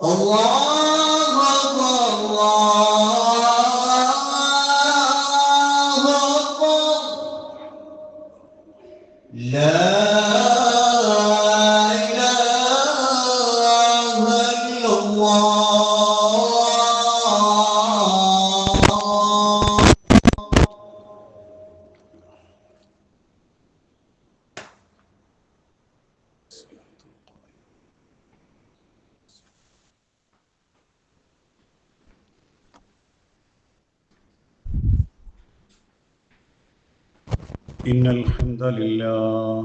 الله أكبر الله أكبر لا إله إلا الله. إن الحمد لله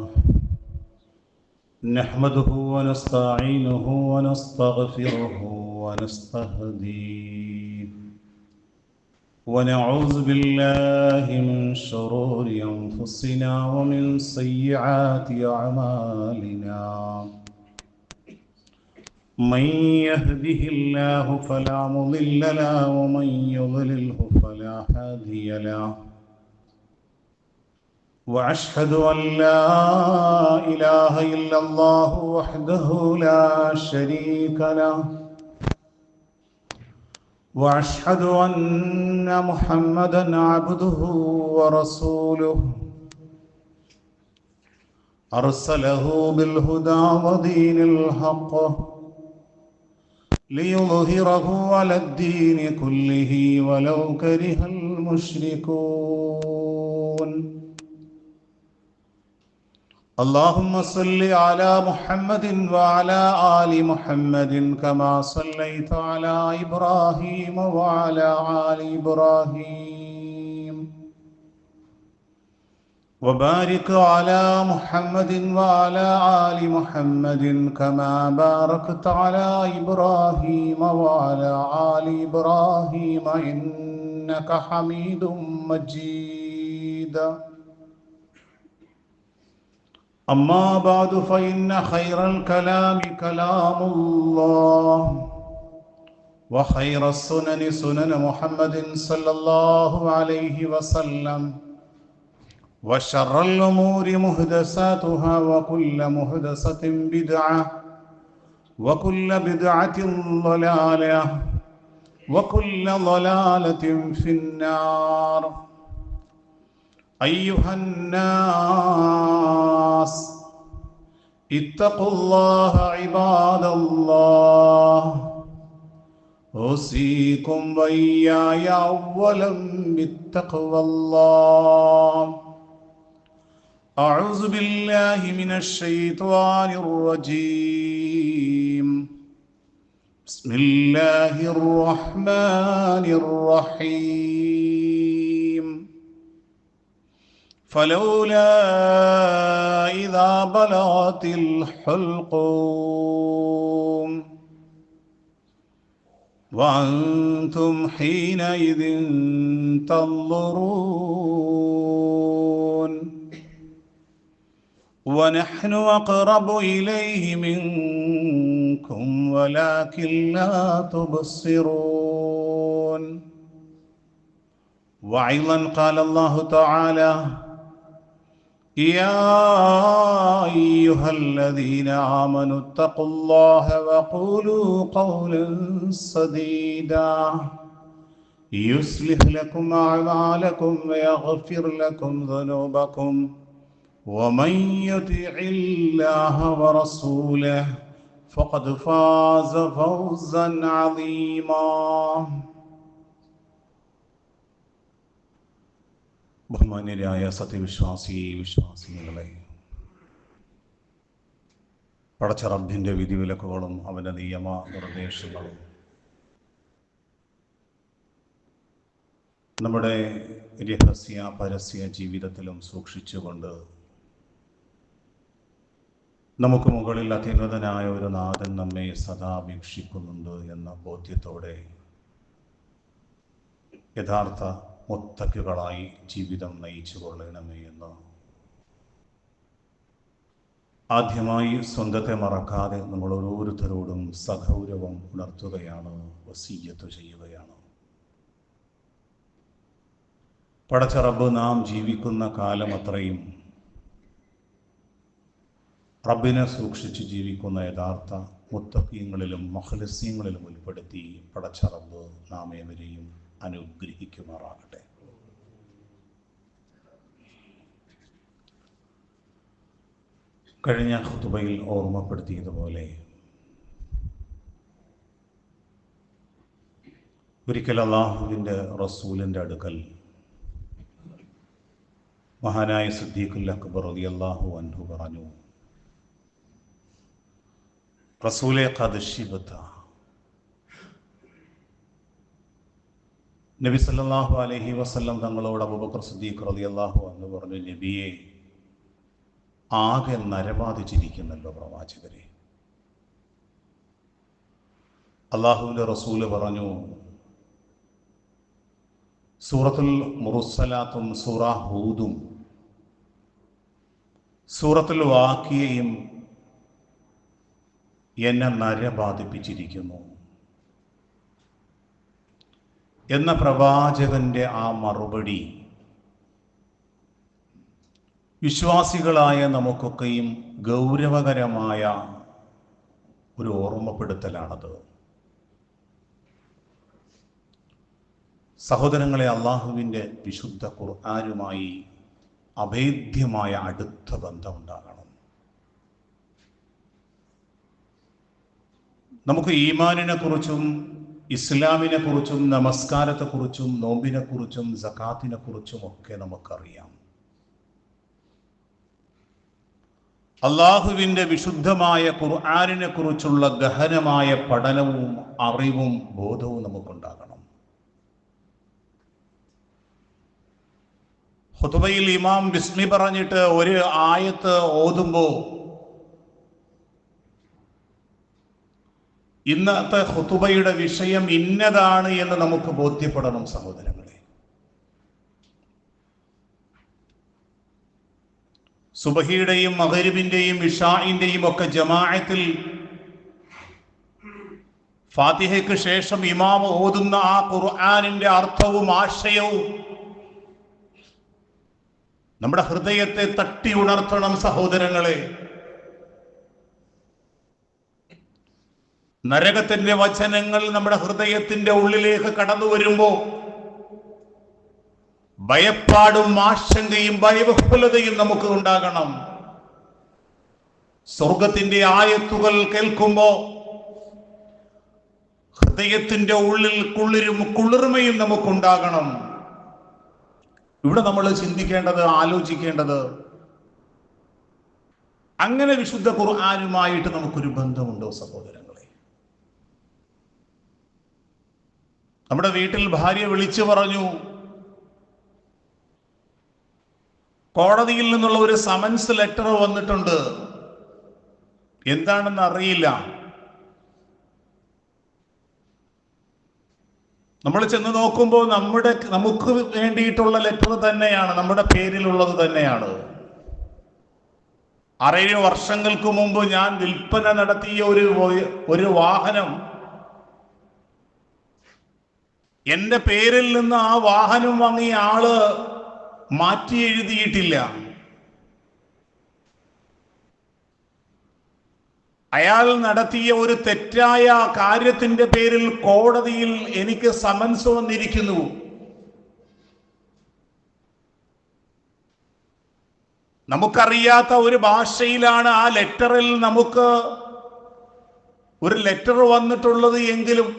نحمده ونستعينه ونستغفره ونستهديه ونعوذ بالله من شرور أنفسنا ومن سيئات أعمالنا. من يهده الله فلا مضل له ومن يضلله فلا هادي له. وأشهد أن لا إله إلا الله وحده لا شريك له. وأشهد أن محمدًا عبده ورسوله أرسله بالهدى ودين الحق ليظهره على الدين كله ولو كره المشركون. اللهم صل على محمد وعلى آل محمد كما صليت على إبراهيم وعلى آل إبراهيم وبارك على محمد وعلى آل محمد كما باركت على إبراهيم وعلى آل إبراهيم إنك حميد مجيد. أما بعد فإن خير الكلام كلام الله وخير السنن سنن محمد صلى الله عليه وسلم وشر الأمور محدثاتها وكل محدثة بدعة وكل بدعة ضلالة وكل ضلالة في النار. أيها الناس اتقوا الله عباد الله. أوصيكم وإياي أولا بالتقوى الله. أعوذ بالله من الشيطان الرجيم. بسم الله الرحمن الرحيم. فلولا إذا بلغت الحلقوم وأنتم حينئذ تنظرون ونحن أقرب إليه منكم ولكن لا تبصرون. وأيضا قال الله تعالى: يا أيها الذين آمنوا اتقوا الله وقولوا قولا سديدا يصلح لكم أعمالكم ويغفر لكم ذنوبكم ومن يطع الله ورسوله فقد فاز فوزا عظيما. ബഹുമാന്യരായ വിശ്വാസികളെ, പടച്ച റബ്ബിൻ്റെ വിധിവിലക്കുകളും അവൻ്റെ നിയമ നിർദ്ദേശങ്ങളും നമ്മുടെ രഹസ്യ പരസ്യ ജീവിതത്തിലും സൂക്ഷിച്ചുകൊണ്ട് നമുക്ക് മുകളിൽ അത്യുന്നതനായ ഒരു നാഥൻ നമ്മെ സദാ വീക്ഷിക്കുന്നുണ്ട് എന്ന ബോധ്യത്തോടെ യഥാർത്ഥ മുത്തക്കികളായി ജീവിതം നയിച്ചു കൊള്ളണമേ എന്ന് ആദ്യമായി സ്വന്തത്തെ മറക്കാതെ നമ്മൾ ഓരോരുത്തരോടും സഗൗരവം ഉണർത്തുകയാണ്, വസിയ്യത്ത് ചെയ്യുകയാണ്. പടച്ച റബ്ബ് നാം ജീവിക്കുന്ന കാലം അത്രയും റബ്ബിനെ സൂക്ഷിച്ച് ജീവിക്കുന്ന യഥാർത്ഥ മുത്തഖീങ്ങളിലും മുഖ്ലിസീങ്ങളിലും ഉൾപ്പെടുത്തി പടച്ച റബ്ബ് നാം ഏവരെയും അനുഗ്രഹിക്കുമാറാകട്ടെ. കഴിഞ്ഞ ഖുതുബയിൽ ഓർമ്മപ്പെടുത്തിയതുപോലെ ഒരിക്കൽ അല്ലാഹുവിൻ്റെ റസൂലിൻ്റെ അടുക്കൽ മഹാനായ സിദ്ദീഖുൽ അക്ബർ റളിയല്ലാഹു അൻഹു പറഞ്ഞു, റസൂലെ ഖദ് ശിബ്ത. നബി സല്ലല്ലാഹു അലൈഹി വസല്ലം തങ്ങളോട് അബൂബക്കർ സിദ്ദീഖ് റളിയല്ലാഹു അൻഹു പറഞ്ഞു, നബിയെ, ആകെ നരബാധിച്ചിരിക്കുന്നല്ലോ പ്രവാചകരെ. അല്ലാഹുവിൻ്റെ റസൂല് പറഞ്ഞു, സൂറത്തുൽ മുർസലാത്തും സൂറ ഹൂദും സൂറത്തുൽ വാഖിയയും എന്നെ നരബാധിപ്പിച്ചിരിക്കുന്നു എന്ന പ്രവാചകന്റെ ആ മറുപടി വിശ്വാസികളായ നമുക്കൊക്കെയും ഗൗരവകരമായ ഒരു ഓർമ്മപ്പെടുത്തലാണത്. സഹോദരങ്ങളെ, അള്ളാഹുവിൻ്റെ വിശുദ്ധ ഖുർആനുമായി അഭേദ്യമായ അടുത്ത ബന്ധമുണ്ടാകണം. നമുക്ക് ഈമാനിനെ കുറിച്ചും ഇസ്ലാമിനെ കുറിച്ചും നമസ്കാരത്തെക്കുറിച്ചും നോമ്പിനെ കുറിച്ചും സകാത്തിനെ കുറിച്ചും ഒക്കെ നമുക്കറിയാം. അള്ളാഹുവിൻ്റെ വിശുദ്ധമായ ഖുർആനിനെ കുറിച്ചുള്ള ഗഹനമായ പഠനവും അറിവും ബോധവും നമുക്കുണ്ടാകണം. ഖുതുബയിൽ ഇമാം ബിസ്മി പറഞ്ഞിട്ട് ഒരു ആയത്ത് ഓതുമ്പോൾ ഇന്നത്തെ ഖുതുബയുടെ വിഷയം ഇന്നതാണ് എന്ന് നമുക്ക് ബോധ്യപ്പെടണം സഹോദരങ്ങളെ. സുബഹിയുടെയും മഗ്രിബിന്റെയും ഇശാഇന്റെയും ഒക്കെ ജമാഅത്തിൽ ഫാത്തിഹയ്ക്ക് ശേഷം ഇമാം ഓതുന്ന ആ ഖുർആനിന്റെ അർത്ഥവും ആശയവും നമ്മുടെ ഹൃദയത്തെ തട്ടി ഉണർത്തണം സഹോദരങ്ങളെ. നരകത്തിന്റെ വചനങ്ങൾ നമ്മുടെ ഹൃദയത്തിന്റെ ഉള്ളിലേക്ക് കടന്നു വരുമ്പോ ഭയപ്പാടും ആശങ്കയും ഭയബഹുലതയും നമുക്ക് ഉണ്ടാകണം. സ്വർഗത്തിന്റെ ആയത്തുകൾ കേൾക്കുമ്പോ ഹൃദയത്തിന്റെ ഉള്ളിൽ കുളിർമയും നമുക്കുണ്ടാകണം. ഇവിടെ നമ്മൾ ചിന്തിക്കേണ്ടത്, ആലോചിക്കേണ്ടത്, അങ്ങനെ വിശുദ്ധ ഖുർആനുമായിട്ട് നമുക്കൊരു ബന്ധമുണ്ടോ സഹോദരങ്ങളെ? നമ്മുടെ വീട്ടിൽ ഭാര്യ വിളിച്ചു പറഞ്ഞു, കോടതിയിൽ നിന്നുള്ള ഒരു സമൻസ് ലെറ്റർ വന്നിട്ടുണ്ട്, എന്താണെന്ന് അറിയില്ല. നമ്മൾ ചെന്ന് നോക്കുമ്പോൾ നമുക്ക് വേണ്ടിയിട്ടുള്ള ലെറ്റർ തന്നെയാണ്, നമ്മുടെ പേരിലുള്ളത് തന്നെയാണ്. 6 വർഷങ്ങൾക്ക് മുമ്പ് ഞാൻ വിൽപ്പന നടത്തിയ ഒരു വാഹനം എന്റെ പേരിൽ നിന്ന് ആ വാഹനം വാങ്ങിയ ആള് മാറ്റി എഴുതിയിട്ടില്ല. അയാൾ നടത്തിയ ഒരു തെറ്റായ കാര്യത്തിന്റെ പേരിൽ കോടതിയിൽ എനിക്ക് സമൻസ് വന്നിരിക്കുന്നു. നമുക്കറിയാത്ത ഒരു ഭാഷയിലാണ് ആ ലെറ്ററിൽ നമുക്ക് ഒരു ലെറ്റർ വന്നിട്ടുള്ളത് എങ്കിലും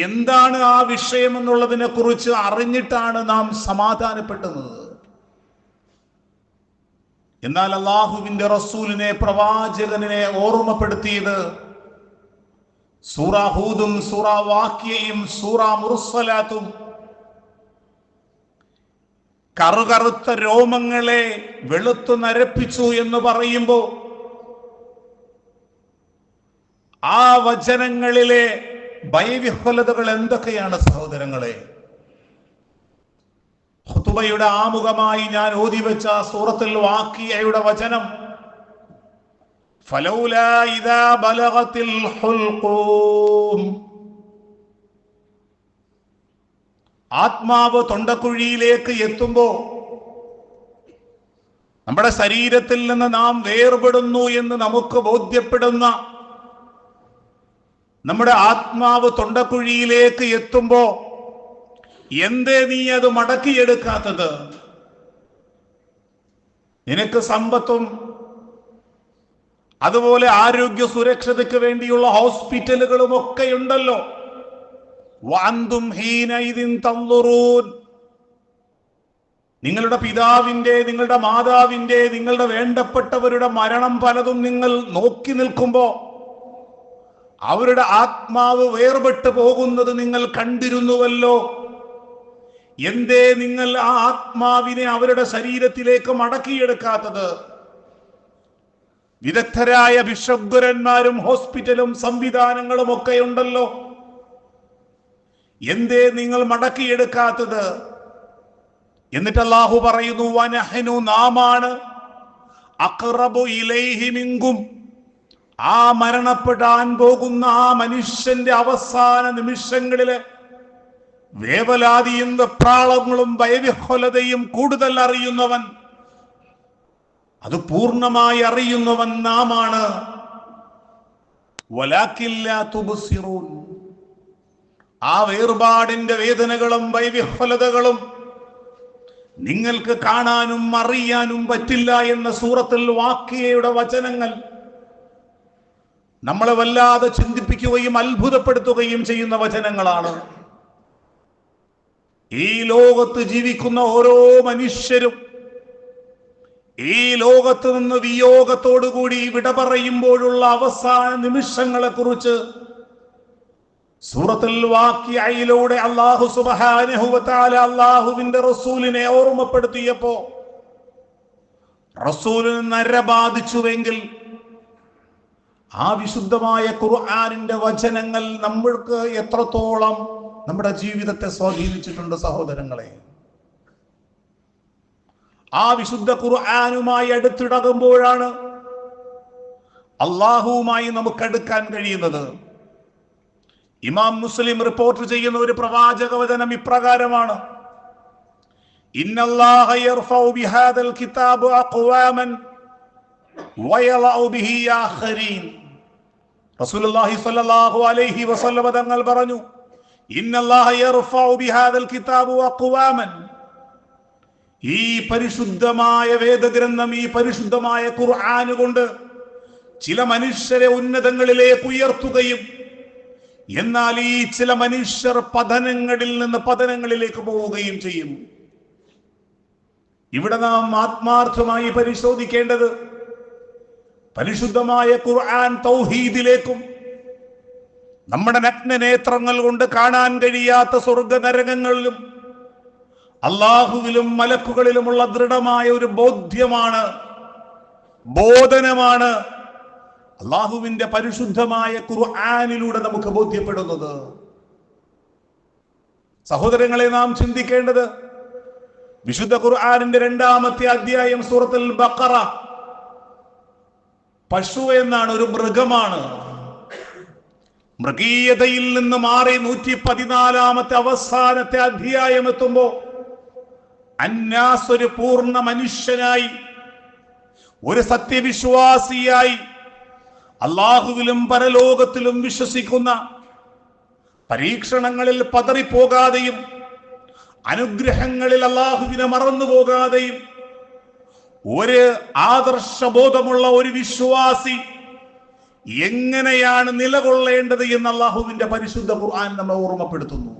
എന്താണ് ആ വിഷയം എന്നുള്ളതിനെ കുറിച്ച് അറിഞ്ഞിട്ടാണ് നാം സമാധാനപ്പെട്ടത്. എന്നാൽ അല്ലാഹുവിന്റെ റസൂലിനെ, പ്രവാചകനെ ഓർമ്മപ്പെടുത്തിയത് സൂറ ഹൂദും സൂറ വാഖിയയും സൂറ മുർസലാത്തും കറുകറുത്ത രോമങ്ങളെ വെളുത്തു നരപ്പിച്ചു എന്ന് പറയുമ്പോൾ ആ വചനങ്ങളിലെ ഭയവിഹ്വലതകൾ എന്തൊക്കെയാണ് സഹോദരങ്ങളെ? ഖുതുബയുടെ ആമുഖമായി ഞാൻ ഓതിവെച്ച സൂറത്തുൽ വാഖിയയുടെ വചനം, ഫലൗലാ ഇദാ ബലഗത്തിൽ ഹുൽഖൂം, ആത്മാവ് തൊണ്ടക്കുഴിയിലേക്ക് എത്തുമ്പോ നമ്മുടെ ശരീരത്തിൽ നിന്ന് നാം വേർപെടുന്നു എന്ന് നമുക്ക് ബോധ്യപ്പെടുന്ന നമ്മുടെ ആത്മാവ് തൊണ്ടക്കുഴിയിലേക്ക് എത്തുമ്പോ എന്തേ നീ അത് മടക്കിയെടുക്കാത്തത്? നിനക്ക് സമ്പത്തും അതുപോലെ ആരോഗ്യ സുരക്ഷതയ്ക്ക് വേണ്ടിയുള്ള ഹോസ്പിറ്റലുകളും ഒക്കെ ഉണ്ടല്ലോ. വഅന്തും ഹീനഇദിൻ തൻദുറൂൻ. നിങ്ങളുടെ പിതാവിന്റെ, നിങ്ങളുടെ മാതാവിന്റെ, നിങ്ങളുടെ വേണ്ടപ്പെട്ടവരുടെ മരണം പലതും നിങ്ങൾ നോക്കി നിൽക്കുമ്പോ അവരുടെ ആത്മാവ് വേർപെട്ട് പോകുന്നത് നിങ്ങൾ കണ്ടിരുന്നുവല്ലോ. എന്തേ നിങ്ങൾ ആ ആത്മാവിനെ അവരുടെ ശരീരത്തിലേക്ക് മടക്കിയെടുക്കാത്തത്? വിദഗ്ധരായ ബിഷഗ്വരന്മാരും ഹോസ്പിറ്റലും സംവിധാനങ്ങളും ഒക്കെ ഉണ്ടല്ലോ. എന്തേ നിങ്ങൾ മടക്കിയെടുക്കാത്തത്? എന്നിട്ട് അല്ലാഹു പറയുന്നു, വനഹ്നു, നാമാണ്, അഖ്റബു ഇലൈഹി മിൻകും, ആ മരണപ്പെടാൻ പോകുന്ന ആ മനുഷ്യന്റെ അവസാന നിമിഷങ്ങളിലെ വേവലാതിയും വെപ്രാളങ്ങളും ഭയവിഹ്വലതയും കൂടുതൽ അറിയുന്നവൻ, അത് പൂർണ്ണമായി അറിയുന്നവൻ നാമാണ്. വലാകിൻ ലാ തുബ്സിറൂൻ. ആ വേർപാടിന്റെ വേദനകളും ഭയവിഹ്വലതകളും നിങ്ങൾക്ക് കാണാനും അറിയാനും പറ്റില്ല എന്ന സൂറത്തുൽ വാഖിയയുടെ വചനങ്ങൾ നമ്മളെ വല്ലാതെ ചിന്തിപ്പിക്കുകയും അത്ഭുതപ്പെടുത്തുകയും ചെയ്യുന്ന വചനങ്ങളാണ്. ഈ ലോകത്ത് ജീവിക്കുന്ന ഓരോ മനുഷ്യരും ഈ ലോകത്ത് നിന്ന് വിയോഗത്തോടുകൂടി വിട പറയുമ്പോഴുള്ള അവസാന നിമിഷങ്ങളെ കുറിച്ച് സൂറത്തുൽ വാഖിയയിലൂടെ അല്ലാഹു സുബ്ഹാനഹു വ തആല അല്ലാഹുവിന്റെ റസൂലിനെ ഓർമ്മപ്പെടുത്തിയപ്പോ, റസൂലിന് നര ബാധിച്ചുവെങ്കിൽ ആ വിശുദ്ധമായ ഖുർആനിന്റെ വചനങ്ങൾ നമ്മൾക്ക് എത്രത്തോളം നമ്മുടെ ജീവിതത്തെ സ്വാധീനിച്ചിട്ടുണ്ട് സഹോദരങ്ങളെ. ആ വിശുദ്ധ ഖുർആനുമായി അടുത്തിടകുമ്പോഴാണ് അള്ളാഹുവുമായി നമുക്ക് അടുക്കാൻ കഴിയുന്നത്. ഇമാം മുസ്ലിം റിപ്പോർട്ട് ചെയ്യുന്ന ഒരു പ്രവാചക വചനം ഇപ്രകാരമാണ്: ഇന്നല്ലാഹ യർഫഉ ബിഹാദൽ കിതാബ് അഖ്വാമൻ വയളഉ ബിഹി ആഖരീൻ. റസൂലുള്ളാഹി സ്വല്ലല്ലാഹു അലൈഹി വസല്ലം തങ്ങൾ പറഞ്ഞു, ഇന്നല്ലാഹ യർഫഉ ബിഹാദൽ കിതാബ് അഖ്വാമൻ, ഈ പരിശുദ്ധമായ വേദഗ്രന്ഥം, ഈ പരിശുദ്ധമായ ഖുർആൻ കൊണ്ട് ചില മനുഷ്യരെ ഉന്നതങ്ങളിലേക്ക് ഉയർത്തുകയും എന്നാൽ ഈ ചില മനുഷ്യർ പതനങ്ങളിൽ നിന്ന് പതനങ്ങളിലേക്ക് പോവുകയും ചെയ്യും. ഇവിടെ നാം ആത്മാർത്ഥമായി പരിശോധിക്കേണ്ടത് പരിശുദ്ധമായ ഖുർആൻ തൗഹീദിലേക്കും നമ്മുടെ നഗ്നനേത്രങ്ങൾ കൊണ്ട് കാണാൻ കഴിയാത്ത സ്വർഗ നരകങ്ങളിലും അള്ളാഹുവിലും മലക്കുകളിലുമുള്ള ദൃഢമായ ഒരു ബോധ്യമാണ്, ബോധനമാണ് അള്ളാഹുവിന്റെ പരിശുദ്ധമായ ഖുർആനിലൂടെ നമുക്ക് ബോധ്യപ്പെടുന്നത്. സഹോദരങ്ങളെ, നാം ചിന്തിക്കേണ്ടത് വിശുദ്ധ ഖുർആനിന്റെ 2-ാമത്തെ അധ്യായം സൂറത്തുൽ ബഖറ പശു എന്നാണ്, ഒരു മൃഗമാണ്. മൃഗീയതയിൽ നിന്ന് മാറി 114-ാമത്തെ അവസാനത്തെ അധ്യായം എത്തുമ്പോ അന്നാസ് ഒരു പൂർണ്ണ മനുഷ്യനായി, ഒരു സത്യവിശ്വാസിയായി, അള്ളാഹുവിലും പരലോകത്തിലും വിശ്വസിക്കുന്ന, പരീക്ഷണങ്ങളിൽ പതറിപ്പോകാതെയും അനുഗ്രഹങ്ങളിൽ അള്ളാഹുവിനെ മറന്നുപോകാതെയും ഒരു ആദർശബോധമുള്ള ഒരു വിശ്വാസി എങ്ങനെയാണ് നിലകൊള്ളേണ്ടത് എന്ന് അള്ളാഹുവിന്റെ പരിശുദ്ധ ഖുർആൻ നമ്മെ ഓർമ്മപ്പെടുത്തുന്നു.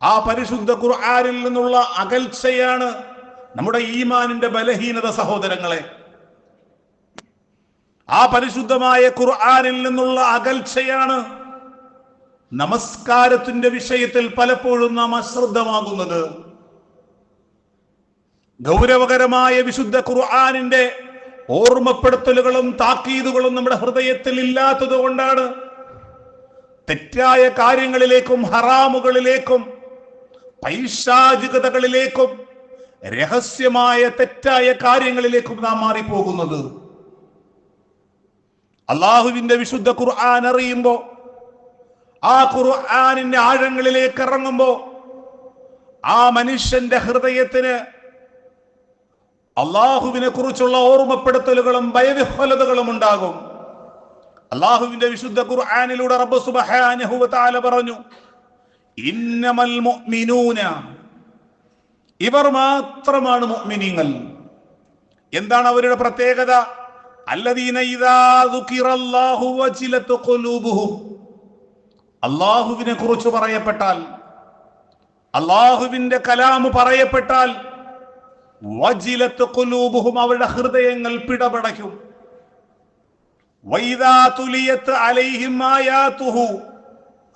ആ പരിശുദ്ധ ഖുർആനിൽ നിന്നുള്ള അകൽച്ചയാണ് നമ്മുടെ ഈമാനിന്റെ ബലഹീനത സഹോദരങ്ങളെ. ആ പരിശുദ്ധമായ ഖുർആനിൽ നിന്നുള്ള അകൽച്ചയാണ് നമസ്കാരത്തിന്റെ വിഷയത്തിൽ പലപ്പോഴും നാം അശ്രദ്ധമാകുന്നത്. ഗൗരവകരമായ വിശുദ്ധ ഖുർആനിന്റെ ഓർമ്മപ്പെടുത്തലുകളും താക്കീതുകളും നമ്മുടെ ഹൃദയത്തിൽ ഇല്ലാത്തത് കൊണ്ടാണ് തെറ്റായ കാര്യങ്ങളിലേക്കും ഹറാമുകളിലേക്കും പൈശാചികതകളിലേക്കും രഹസ്യമായ തെറ്റായ കാര്യങ്ങളിലേക്കും നാം മാറിപ്പോകുന്നത്. അള്ളാഹുവിന്റെ വിശുദ്ധ ഖുർആൻ അറിയുമ്പോ, ആ ഖുർആനിന്റെ ആഴങ്ങളിലേക്ക് ഇറങ്ങുമ്പോ ആ മനുഷ്യന്റെ ഹൃദയത്തിന് അള്ളാഹുവിനെ കുറിച്ചുള്ള ഓർമ്മപ്പെടുത്തലുകളും ഭയവിഹ്വലതകളും ഉണ്ടാകും. അള്ളാഹുവിന്റെ വിശുദ്ധ ഖുർആനിലൂടെ റബ്ബ് സുബ്ഹാനഹു വ തആല പറഞ്ഞു, ഇന്നമൽ മുഅ്മിനൂന, ഇവർ മാത്രമാണ് മുഅ്മിനീങ്ങൾ. എന്താണ് അവരുടെ പ്രത്യേകത? അല്ലദീന ഇദാ ദുകിറല്ലാഹു വജിലത് ഖുലൂബുഹും, അള്ളാഹുവിനെ കുറിച്ച് പറയപ്പെട്ടാൽ, അള്ളാഹുവിന്റെ കലാമ് പറയപ്പെട്ടാൽ, വജിലത് ഖുലൂബുഹും, അവരുടെ ഹൃദയങ്ങൾ പിടപെടയ്ക്കും. വൈദാ തുലിയത് അലൈഹിം ആയാതുഹു,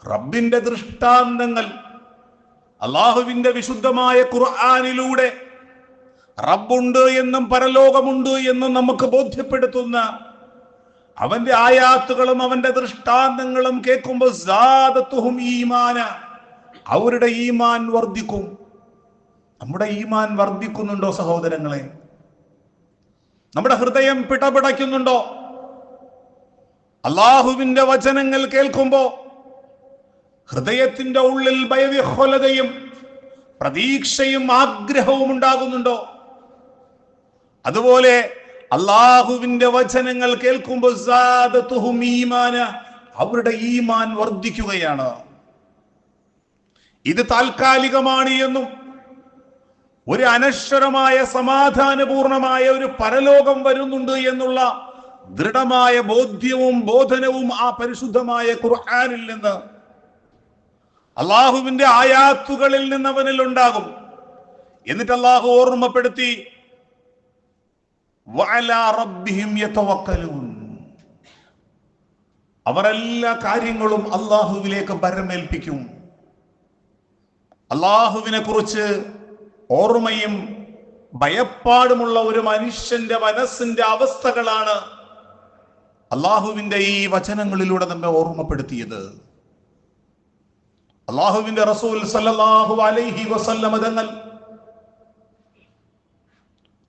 റബ്ബിന്റെ ദൃഷ്ടാന്തങ്ങൾ, അള്ളാഹുവിന്റെ വിശുദ്ധമായ ഖുർആനിലൂടെ റബ്ബുണ്ട് എന്നും പരലോകമുണ്ട് എന്നും നമുക്ക് ബോധ്യപ്പെടുത്തുന്ന അവന്റെ ആയാത്തുകളും അവന്റെ ദൃഷ്ടാന്തങ്ങളും കേൾക്കുമ്പോൾ സാദത്തുഹും ഈമാന, അവരുടെ ഈമാൻ വർദ്ധിക്കും. നമ്മുടെ ഈമാൻ വർദ്ധിക്കുന്നുണ്ടോ സഹോദരങ്ങളെ? നമ്മുടെ ഹൃദയം പിടപിടയ്ക്കുന്നുണ്ടോ? അള്ളാഹുവിന്റെ വചനങ്ങൾ കേൾക്കുമ്പോ ഹൃദയത്തിന്റെ ഉള്ളിൽ ഭയവിഹ്വലതയും പ്രതീക്ഷയും ആഗ്രഹവും ഉണ്ടാകുന്നുണ്ടോ? അതുപോലെ അള്ളാഹുവിന്റെ വചനങ്ങൾ കേൾക്കുമ്പോൾ സാദത്തുഹും ഈമാന, അവരുടെ ഈമാൻ വർദ്ധിക്കുകയാണ്. ഇത് താൽക്കാലികമാണ് എന്നും ഒരു അനശ്വരമായ സമാധാനപൂർണമായ ഒരു പരലോകം വരുന്നുണ്ട് എന്നുള്ള ദൃഢമായ ബോധ്യവും ബോധനവും ആ പരിശുദ്ധമായ ഖുർആനിൽ നിന്ന്, അള്ളാഹുവിന്റെ ആയാത്തുകളിൽ നിന്ന് അവനിൽ ഉണ്ടാകും. എന്നിട്ട് അള്ളാഹു ഓർമ്മപ്പെടുത്തി, വഅലാ റബ്ബിഹിം യതവക്കലൂൻ, അവർ എല്ലാ കാര്യങ്ങളും അള്ളാഹുവിലേക്ക് ഭരമേൽപ്പിക്കും. അള്ളാഹുവിനെ കുറിച്ച് ഓർമ്മയും ഭയപ്പാടുമുള്ള ഒരു മനുഷ്യന്റെ മനസ്സിന്റെ അവസ്ഥകളാണ് അള്ളാഹുവിന്റെ ഈ വചനങ്ങളിലൂടെ നമ്മെ ഓർമ്മപ്പെടുത്തിയത്. അള്ളാഹുവിന്റെ റസൂൽ സല്ലല്ലാഹു അലൈഹി വസല്ലം തങ്ങൾ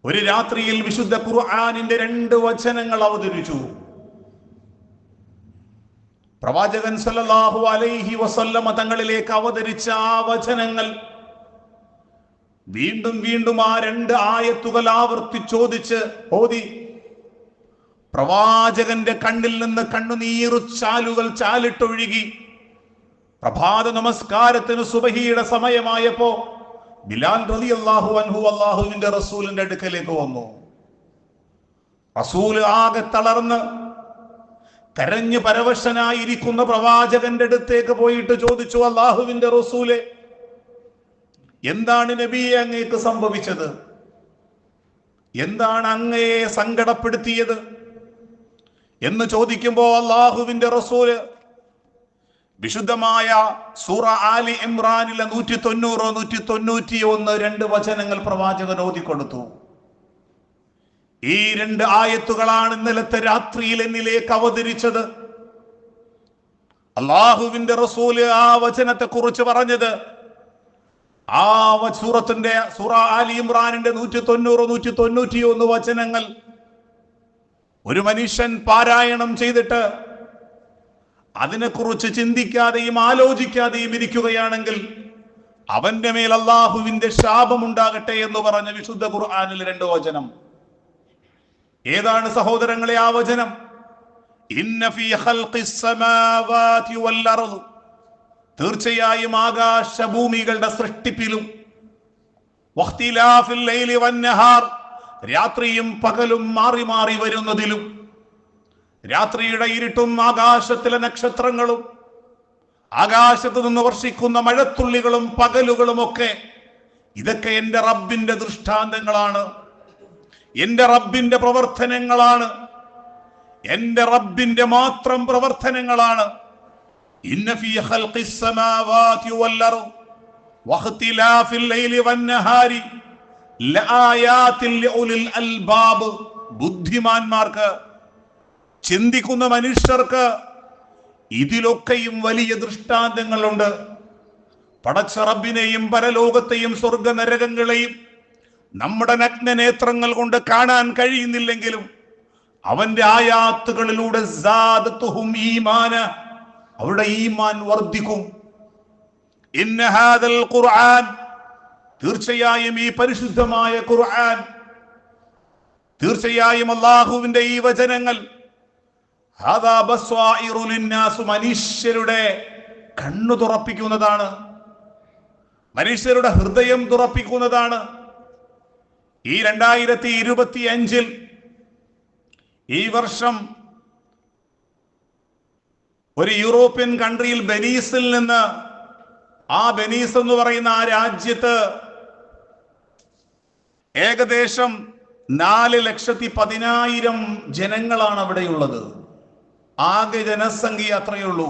ഒരു രാത്രിയിൽ വിശുദ്ധ ഖുർആനിന്റെ 2 വചനങ്ങൾ അവതരിച്ചു. പ്രവാചകൻ സല്ലല്ലാഹു അലൈഹി വസല്ലം തങ്ങളിലേക്ക് അവതരിച്ച ആ വചനങ്ങൾ വീണ്ടും വീണ്ടും ആ 2 ആയത്തുകൾ ആവർത്തിച്ചോദിച്ച് ഓതി. പ്രവാചകന്റെ കണ്ണിൽ നിന്ന് കണ്ണുനീറു ചാലുകൾ ചാലിട്ടൊഴുകി. പ്രഭാത നമസ്കാരത്തിന് സുബഹിയുടെ സമയമായപ്പോ ബിലാൽ റളിയല്ലാഹു അൻഹു അല്ലാഹുവിന്റെ റസൂലിന്റെ അടുക്കലേക്ക് വന്നു. റസൂൽ ആകെ തളർന്ന് കരഞ്ഞു പരവശനായിരിക്കുന്ന പ്രവാചകന്റെ അടുത്തേക്ക് പോയിട്ട് ചോദിച്ചു, അല്ലാഹുവിന്റെ റസൂലെ, എന്താണ് നബിയെ അങ്ങേക്ക് സംഭവിച്ചത്? എന്താണ് അങ്ങയെ സങ്കടപ്പെടുത്തിയത് എന്ന് ചോദിക്കുമ്പോ അല്ലാഹുവിന്റെ റസൂല് വിശുദ്ധമായ സൂറ ആലി ഇമ്രാനിലെ 190, 191, 2 വചനങ്ങൾ പ്രവാചകൻ ഓതിക്കൊടുത്തു. ഈ 2 ആയത്തുകളാണ് ഇന്നലത്തെ രാത്രിയിൽ എന്നിലേക്ക് അവതരിച്ചത്. അള്ളാഹുവിന്റെ റസൂല് ആ വചനത്തെ കുറിച്ച് പറഞ്ഞത്, ആ സൂറ ആലി ഇമ്രാനിന്റെ 190, 191 വചനങ്ങൾ ഒരു മനുഷ്യൻ പാരായണം ചെയ്തിട്ട് അതിനെക്കുറിച്ച് ചിന്തിക്കാതെയും ആലോചിക്കാതെയും ഇരിക്കുകയാണെങ്കിൽ അവന്റെ മേൽ അള്ളാഹുവിന്റെ ശാപമുണ്ടാകട്ടെ എന്ന് പറഞ്ഞ വിശുദ്ധ ഖുർആനിൽ 2 വചനം. ഏതാണ് സഹോദരങ്ങളെ ആ വചനം? ഇന്ന ഫീ ഖൽഖിസ് സമാവാതി വൽ അർദ്, തീർച്ചയായും ആകാശഭൂമികളുടെ സൃഷ്ടിപ്പിലും, വഖ്തിലാഫിൽ ലൈലി വന്നഹാർ, രാത്രിയും പകലും മാറി മാറി വരുന്നതിലും, രാത്രിയുടെ ഇരുട്ടും ആകാശത്തിലെ നക്ഷത്രങ്ങളും ആകാശത്ത് നിന്ന് വർഷിക്കുന്ന മഴത്തുള്ളികളും പകലുകളും ഒക്കെ, ഇതൊക്കെ എന്റെ റബ്ബിന്റെ ദൃഷ്ടാന്തങ്ങളാണ്, എന്റെ റബ്ബിന്റെ പ്രവർത്തനങ്ങളാണ്, എന്റെ റബ്ബിന്റെ മാത്രം പ്രവർത്തനങ്ങളാണ്. ഇന്ന ഫീ ഖൽഖിസ് സമാവാതി വൽ അർദ് വഖ്തിലാഫിൽ ലൈലി വന്നഹാരി ലആയാതിൻ ലിഉലിൽ അൽബാബ്, ബുദ്ധിമാന്മാർക്ക്, ചിന്തിക്കുന്ന മനുഷ്യർക്ക് ഇതിലൊക്കെയും വലിയ ദൃഷ്ടാന്തങ്ങളുണ്ട്. പടച്ച റബ്ബിനെയും പരലോകത്തെയും സ്വർഗ നരകങ്ങളെയും നമ്മുടെ നഗ്നനേത്രങ്ങൾ കൊണ്ട് കാണാൻ കഴിയുന്നില്ലെങ്കിലും അവന്റെ ആയാത്തുകളിലൂടെ സാദത്തുഹും ഈമാന, അവരുടെ ഈമാൻ വർദ്ധിക്കും. ഇന്ന ഹാദൽ ഖുർആൻ, തീർച്ചയായും ഈ പരിശുദ്ധമായ ഖുർആൻ, തീർച്ചയായും അള്ളാഹുവിന്റെ ഈ വചനങ്ങൾ മനുഷ്യരുടെ കണ്ണു തുറപ്പിക്കുന്നതാണ്, മനുഷ്യരുടെ ഹൃദയം തുറപ്പിക്കുന്നതാണ്. ഈ 2025 ഈ വർഷം ഒരു യൂറോപ്യൻ കൺട്രിയിൽ ബെനീസിൽ നിന്ന്, ആ ബെനീസ് എന്ന് പറയുന്ന ആ രാജ്യത്ത് ഏകദേശം 4,10,000 ജനങ്ങളാണ് അവിടെയുള്ളത്. ആകെ ജനസംഖ്യ അത്രയുള്ളൂ.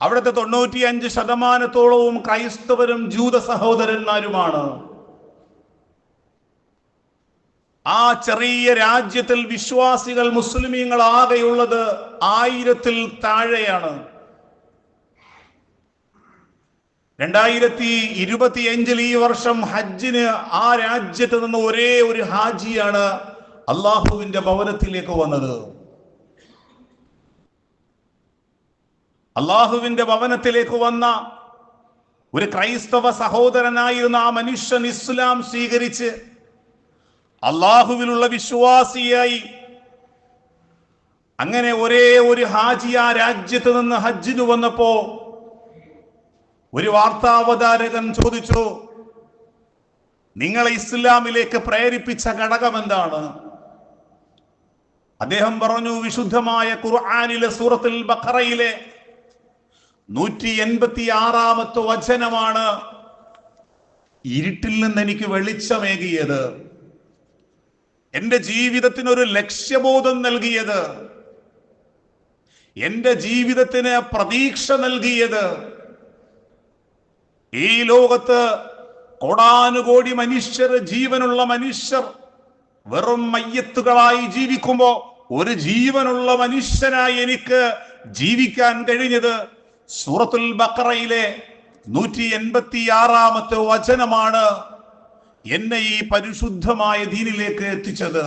അവിടുത്തെ 95% ക്രൈസ്തവരും ജൂത സഹോദരന്മാരുമാണ്. ആ ചെറിയ രാജ്യത്തിൽ വിശ്വാസികൾ, മുസ്ലിമീങ്ങൾ ആകെയുള്ളത് 1000-ൽ താഴെയാണ്. 2025 ഈ വർഷം ഹജ്ജിന് ആ രാജ്യത്ത് നിന്ന് ഒരേ ഒരു ഹാജിയാണ് അള്ളാഹുവിന്റെ ഭവനത്തിലേക്ക് വന്നത്. അള്ളാഹുവിന്റെ ഭവനത്തിലേക്ക് വന്ന ഒരു ക്രൈസ്തവ സഹോദരനായിരുന്ന ആ മനുഷ്യൻ ഇസ്ലാം സ്വീകരിച്ച് അള്ളാഹുവിലുള്ള വിശ്വാസിയായി. അങ്ങനെ ഒരേ ഒരു ഹാജി ആ രാജ്യത്ത് നിന്ന് ഹജ്ജിന് വന്നപ്പോ ഒരു വാർത്താവതാരകൻ ചോദിച്ചു, നിങ്ങളെ ഇസ്ലാമിലേക്ക് പ്രേരിപ്പിച്ച ഘടകം എന്താണ്? അദ്ദേഹം പറഞ്ഞു, വിശുദ്ധമായ ഖുർആനിലെ സൂറത്തുൽ ബഖറയിലെ 186-ാമത്തെ വചനമാണ് ഇരുട്ടിൽ നിന്ന് എനിക്ക് വെളിച്ചമേകിയത്, എന്റെ ജീവിതത്തിനൊരു ലക്ഷ്യബോധം നൽകിയത്, എന്റെ ജീവിതത്തിന് പ്രതീക്ഷ നൽകിയത്. ഈ ലോകത്ത് കോടാനുകോടി മനുഷ്യർ, ജീവനുള്ള മനുഷ്യർ വെറും മയ്യത്തുകളായി ജീവിക്കുമ്പോ ഒരു ജീവനുള്ള മനുഷ്യനായി എനിക്ക് ജീവിക്കാൻ കഴിഞ്ഞത് സൂറത്തുൽ ബഖറയിലെ 186-ാമത്തെ വചനമാണ് എന്നെ ഈ പരിശുദ്ധമായ ദീനിലേക്ക് എത്തിച്ചത്.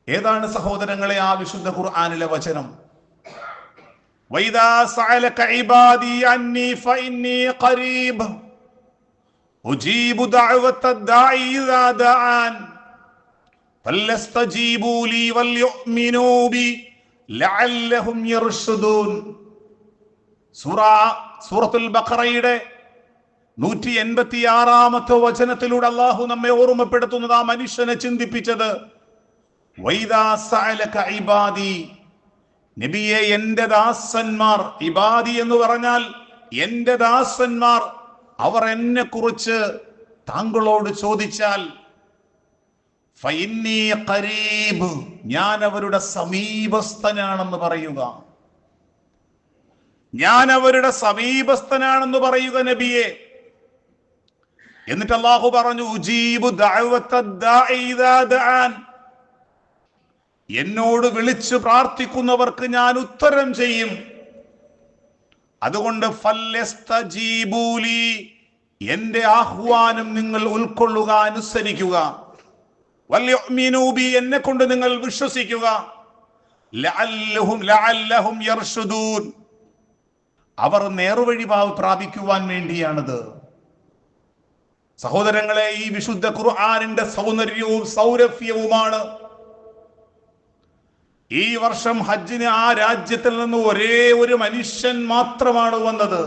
ഏതാണ് സഹോദരങ്ങളെ ആ വിശുദ്ധ ഖുർആനിലെ വചനം? വൈദാ സഅലക ഇബാദി അന്നി ഫഇന്നി ഖരീബ് ഉജീബു ദഅവത്തദ് ദാഇ ഇദാ ദഅൻ ഫലസ്തജീബൂ ലീ വൽയുഅ്മിനൂ ബി ലഅല്ലഹും യർഷുദൂൻ. സൂറത്തുൽ ബഖറയുടെ 186-ാമത്തെ വചനത്തിലൂടെ അല്ലാഹു നമ്മെ ഓർമ്മപ്പെടുത്തുന്നത്, ആ മനുഷ്യനെ ചിന്തിപ്പിച്ചത്, വൈദാ സഅലക ഇബാദി, നബിയെ എന്റെ ദാസന്മാർ, ഇബാദി എന്ന് പറഞ്ഞാൽ എന്റെ ദാസന്മാർ, അവർ എന്നെ കുറിച്ച് താങ്കളോട് ചോദിച്ചാൽ, ഫഇന്നി ഖരീബ്, ഞാൻ അവരുടെ സമീപസ്ഥനാണെന്ന് പറയുക, ഞാൻ അവരുടെ സമീപസ്ഥനാണെന്ന് പറയുക നബിയെ. എന്നിട്ട് അല്ലാഹു പറഞ്ഞു, ഉജീബു ദഅവത്തദ് ദാഇ ഇദാ ദഅൻ, എന്നോട് വിളിച്ചു പ്രാർത്ഥിക്കുന്നവർക്ക് ഞാൻ ഉത്തരം ചെയ്യും. അതുകൊണ്ട് ഫലസ്തജീബൂ ലീ, എന്റെ ആഹ്വാനം നിങ്ങൾ ഉൾക്കൊള്ളുക, അനുസരിക്കുക. വൽയുഅ്മിനൂ ബി, എന്നെ കൊണ്ട് നിങ്ങൾ വിശ്വസിക്കുക. ലഅല്ലഹും യർഷുദൂൻ, അവർ നേർവഴി പ്രാപിക്കുവാൻ വേണ്ടിയാണത്. സഹോദരങ്ങളെ, ഈ വിശുദ്ധ ഖുർആനിന്റെ സൗന്ദര്യവും സൗരഭ്യവുമാണ് ഈ വർഷം ഹജ്ജിന് ആ രാജ്യത്തിൽ നിന്ന് ഒരേ ഒരു മനുഷ്യൻ മാത്രമാണ് വന്നത്.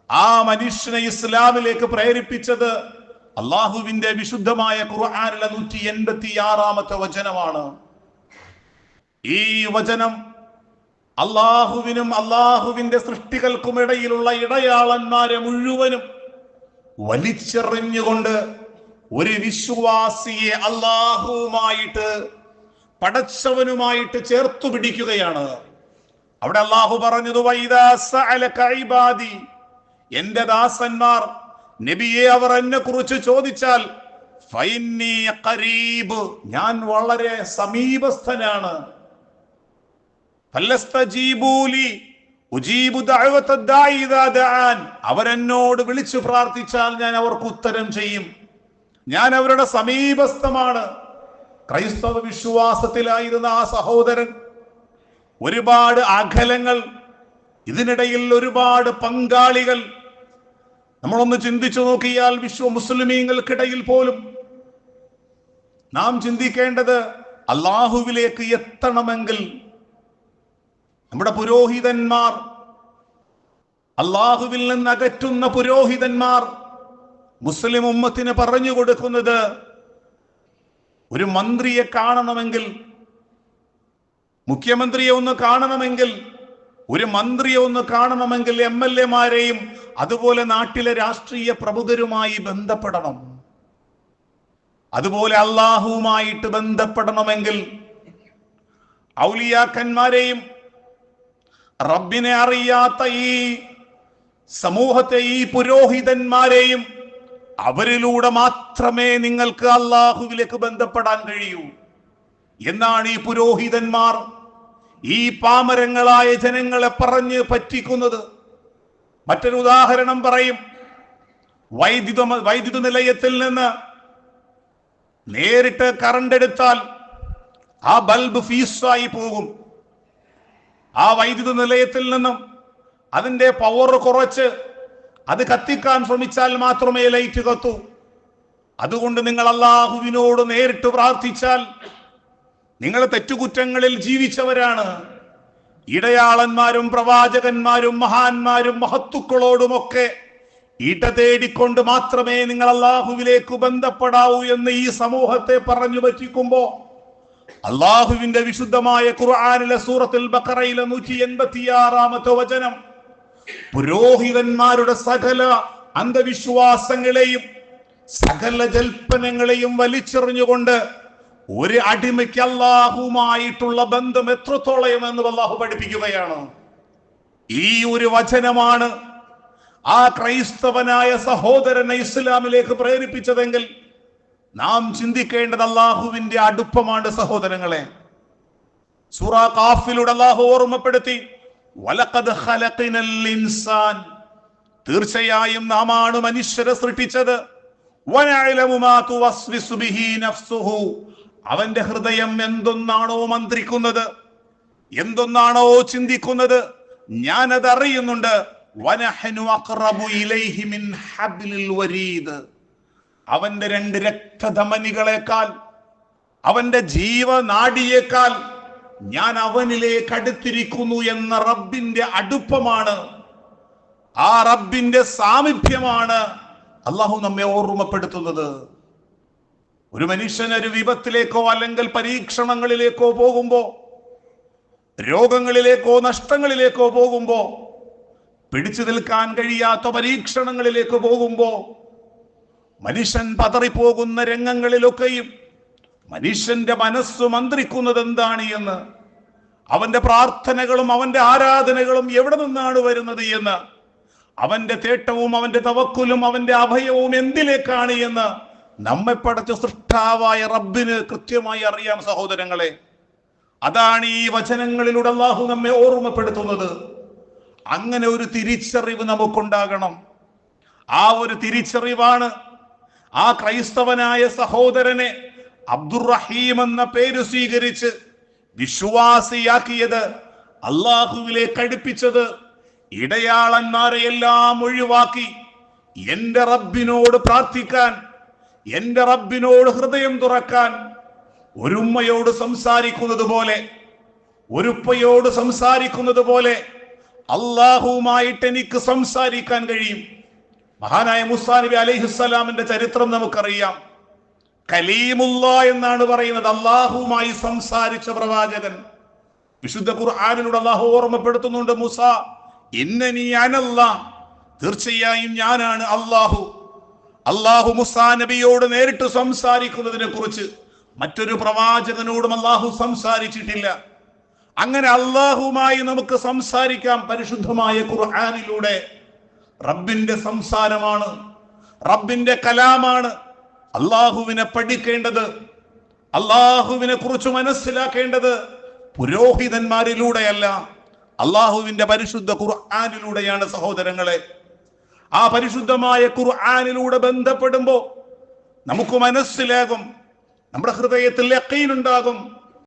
ആ മനുഷ്യനെ ഇസ്ലാമിലേക്ക് പ്രേരിപ്പിച്ചത് അള്ളാഹുവിന്റെ വിശുദ്ധമായ ഖുർആനിലെ 186-ാമത്തെ വചനമാണ്. ഈ വചനം അള്ളാഹുവിനും അള്ളാഹുവിന്റെ സൃഷ്ടികൾക്കും ഇടയിലുള്ള ഇടയാളന്മാരെ മുഴുവനും വലിച്ചെറിഞ്ഞുകൊണ്ട് ഒരു വിശ്വാസിയെ അള്ളാഹുവുമായിട്ട്, പടച്ചവനുമായിട്ട് ചേർത്തു പിടിക്കുകയാണ്. അവിടെ അള്ളാഹു പറഞ്ഞത്, വൈദാ സഅലക ഇബാദി, എന്റെ ദാസന്മാർ, നബിയെ അവർ എന്നെ കുറിച്ച് ചോദിച്ചാൽ, ഫഇന്നി ഖരീബ്, ഞാൻ വളരെ സമീപസ്ഥനാണ്. ഫലസ്തജീബൂ ലീ ഉജീബു ദഅവത്തദ് ദാഇ ഇദാ ദഅൻ, അവരെന്നോട് വിളിച്ചു പ്രാർത്ഥിച്ചാൽ ഞാൻ അവർക്ക് ഉത്തരം ചെയ്യും. ഞാൻ അവരുടെ സമീപസ്ഥമാണ്. ക്രൈസ്തവ വിശ്വാസത്തിലായിരുന്ന ആ സഹോദരൻ ഒരുപാട് അകലങ്ങൾ, ഇതിനിടയിൽ ഒരുപാട് പങ്കാളികൾ, നമ്മളൊന്ന് ചിന്തിച്ചു നോക്കിയാൽ വിശ്വ മുസ്ലിമീങ്ങൾക്കിടയിൽ പോലും നാം ചിന്തിക്കേണ്ടത്, അള്ളാഹുവിലേക്ക് എത്തണമെങ്കിൽ നമ്മുടെ പുരോഹിതന്മാർ, അള്ളാഹുവിൽ നിന്ന് അകറ്റുന്ന പുരോഹിതന്മാർ മുസ്ലിം ഉമ്മത്തിന് പറഞ്ഞു കൊടുക്കുന്നത്, ഒരു മന്ത്രിയെ കാണണമെങ്കിൽ, മുഖ്യമന്ത്രിയെ ഒന്ന് കാണണമെങ്കിൽ, ഒരു മന്ത്രിയെ ഒന്ന് കാണണമെങ്കിൽ MLA-മാരെയും അതുപോലെ നാട്ടിലെ രാഷ്ട്രീയ പ്രമുഖരുമായി ബന്ധപ്പെടണം. അതുപോലെ അള്ളാഹുവുമായിട്ട് ബന്ധപ്പെടണമെങ്കിൽ ഔലിയാക്കന്മാരെയും റബ്ബിനെ അറിയാത്ത ഈ സമൂഹത്തെ, ഈ പുരോഹിതന്മാരെയും, അവരിലൂടെ മാത്രമേ നിങ്ങൾക്ക് അള്ളാഹുവിലേക്ക് ബന്ധപ്പെടാൻ കഴിയൂ എന്നാണ് ഈ പുരോഹിതന്മാർ ഈ പാമരങ്ങളായ ജനങ്ങളെ പറഞ്ഞ് പറ്റിക്കുന്നത്. മറ്റൊരു ഉദാഹരണം പറയും. വൈദ്യുത നിലയത്തിൽ നിന്ന് നേരിട്ട് കറണ്ട് എടുത്താൽ ആ ബൾബ് ഫീസായി പോകും. ആ വൈദ്യുത നിലയത്തിൽ നിന്നും അതിന്റെ പവർ കുറച്ച് അത് കത്തിക്കാൻ ശ്രമിച്ചാൽ മാത്രമേ ലൈറ്റ് കത്തൂ. അതുകൊണ്ട് നിങ്ങൾ അള്ളാഹുവിനോട് നേരിട്ട് പ്രാർത്ഥിച്ചാൽ, നിങ്ങൾ തെറ്റുകുറ്റങ്ങളിൽ ജീവിച്ചവരാണ്. ഇടയാളന്മാരും പ്രവാചകന്മാരും മഹാന്മാരും മഹത്തുക്കളോടുമൊക്കെ ഇട തേടിക്കൊണ്ട് മാത്രമേ നിങ്ങൾ അള്ളാഹുവിലേക്ക് ബന്ധപ്പെടാവൂ എന്ന് ഈ സമൂഹത്തെ പറഞ്ഞു പറ്റിക്കുമ്പോ, അള്ളാഹുവിന്റെ വിശുദ്ധമായ ഖുർആനിലെ സൂറത്തുൽ ബഖറയിലെ 186-ാമത്തെ വചനം പുരോഹിതന്മാരുടെ സകല അന്ധവിശ്വാസങ്ങളെയും സകല ജൽപ്പനങ്ങളെയും വലിച്ചെറിഞ്ഞുകൊണ്ട് ഒരു അടിമയ്ക്ക് അള്ളാഹുമായിട്ടുള്ള ബന്ധം എത്രത്തോളം എന്ന് അള്ളാഹു പഠിപ്പിക്കുകയാണ്. ഈ ഒരു വചനമാണ് ആ ക്രൈസ്തവനായ സഹോദരനെ ഇസ്ലാമിലേക്ക് പ്രേരിപ്പിച്ചതെങ്കിൽ നാം ചിന്തിക്കേണ്ടത് അള്ളാഹുവിന്റെ അടുപ്പമാണ് സഹോദരങ്ങളെ. സൂറ ഖാഫിലൂടെ അള്ളാഹു ഓർമ്മപ്പെടുത്തി, വലഖദ് ഖലഖനൽ ഇൻസാൻ, തീർച്ചയായും നാമാണ് മനുഷ്യരെ സൃഷ്ടിച്ചത്, വനഅലമു മാ തുവസ്വിസു ബിഹി നഫ്സുഹു, അവന്റെ ഹൃദയം എന്തൊന്നാണോ മന്ത്രിക്കുന്നത്, എന്തൊന്നാണോ ചിന്തിക്കുന്നത്, ഞാനത് അറിയുന്നുണ്ട്. വനഹ്നു അഖ്റബു ഇലൈഹി മിൻ ഹബ്ലിൽ വരീദ്, അവന്റെ 2 രക്തധമനികളെക്കാൾ, അവന്റെ ജീവനാഡിയേക്കാൾ ഞാൻ അവനിലേക്ക് അടുത്തിരിക്കുന്നു എന്ന റബ്ബിന്റെ അടുപ്പമാണ്, ആ റബ്ബിന്റെ സാമീപ്യമാണ് അള്ളാഹു നമ്മെ ഓർമ്മപ്പെടുത്തുന്നത്. ഒരു മനുഷ്യൻ ഒരു വിപത്തിലേക്കോ അല്ലെങ്കിൽ പരീക്ഷണങ്ങളിലേക്കോ പോകുമ്പോ, രോഗങ്ങളിലേക്കോ നഷ്ടങ്ങളിലേക്കോ പോകുമ്പോ, പിടിച്ചു നിൽക്കാൻ കഴിയാത്ത പരീക്ഷണങ്ങളിലേക്ക് പോകുമ്പോ, മനുഷ്യൻ പതറിപ്പോകുന്ന രംഗങ്ങളിലൊക്കെയും മനുഷ്യന്റെ മനസ്സ് മന്ത്രിക്കുന്നത് എന്താണ് എന്ന്, അവന്റെ പ്രാർത്ഥനകളും അവന്റെ ആരാധനകളും എവിടെ നിന്നാണ് വരുന്നത് എന്ന്, അവന്റെ തേട്ടവും അവന്റെ തവക്കുലും അവന്റെ അഭയവും എന്തിലേക്കാണ് എന്ന് നമ്മെ പടച്ച സൃഷ്ടാവായ റബ്ബിന് കൃത്യമായി അറിയാം സഹോദരങ്ങളെ. അതാണ് ഈ വചനങ്ങളിലൂടെ അല്ലാഹു നമ്മെ ഓർമ്മപ്പെടുത്തുന്നത്. അങ്ങനെ ഒരു തിരിച്ചറിവ് നമുക്കുണ്ടാകണം. ആ ഒരു തിരിച്ചറിവാണ് ആ ക്രൈസ്തവനായ സഹോദരനെ അബ്ദുറഹീം എന്ന പേര് സ്വീകരിച്ച് വിശ്വാസിയാക്കിയത്, അള്ളാഹുവിലേക്ക് അടുപ്പിച്ചത്. ഇടയാളന്മാരെ എല്ലാം ഒഴിവാക്കി എന്റെ റബ്ബിനോട് പ്രാർത്ഥിക്കാൻ, എന്റെ റബ്ബിനോട് ഹൃദയം തുറക്കാൻ, ഒരു ഉമ്മയോട് സംസാരിക്കുന്നത് പോലെ, ഒരു ഉപ്പയോട് സംസാരിക്കുന്നത് പോലെ അള്ളാഹുവുമായിട്ട് എനിക്ക് സംസാരിക്കാൻ കഴിയും. മഹാനായ മൂസാ നബി അലൈഹിസ്സലാമിന്റെ ചരിത്രം നമുക്കറിയാം. കലീമുല്ലാ എന്നാണ് പറയുന്നത്, അള്ളാഹുവുമായി സംസാരിച്ച പ്രവാചകൻ. വിശുദ്ധ ഖുർആനിലൂടെ അള്ളാഹു ഓർമ്മപ്പെടുത്തുന്നുണ്ട്, മൂസാ ഇന്നനി അനല്ലാഹ്, തീർച്ചയായും ഞാനാണ് അള്ളാഹു. അള്ളാഹു മൂസാ നബിയോട് നേരിട്ട് സംസാരിക്കുന്നതിനെ കുറിച്ച് മറ്റൊരു പ്രവാചകനോടും അള്ളാഹു സംസാരിച്ചിട്ടില്ല. അങ്ങനെ അള്ളാഹുമായി നമുക്ക് സംസാരിക്കാം പരിശുദ്ധമായ ഖുർആനിലൂടെ. റബ്ബിന്റെ സംസാരമാണ്, റബ്ബിന്റെ കലാമാണ്. അള്ളാഹുവിനെ പഠിക്കേണ്ടത്, അള്ളാഹുവിനെ കുറിച്ച് മനസ്സിലാക്കേണ്ടത് പുരോഹിതന്മാരിലൂടെയല്ല, അള്ളാഹുവിന്റെ പരിശുദ്ധ ഖുർആനിലൂടെയാണ് സഹോദരങ്ങളെ. ആ പരിശുദ്ധമായ ഖുർആനിലൂടെ ബന്ധപ്പെടുമ്പോ നമുക്ക് മനസ്സിലാകും, നമ്മുടെ ഹൃദയത്തിൽ യഖീൻ ഉണ്ടാകും,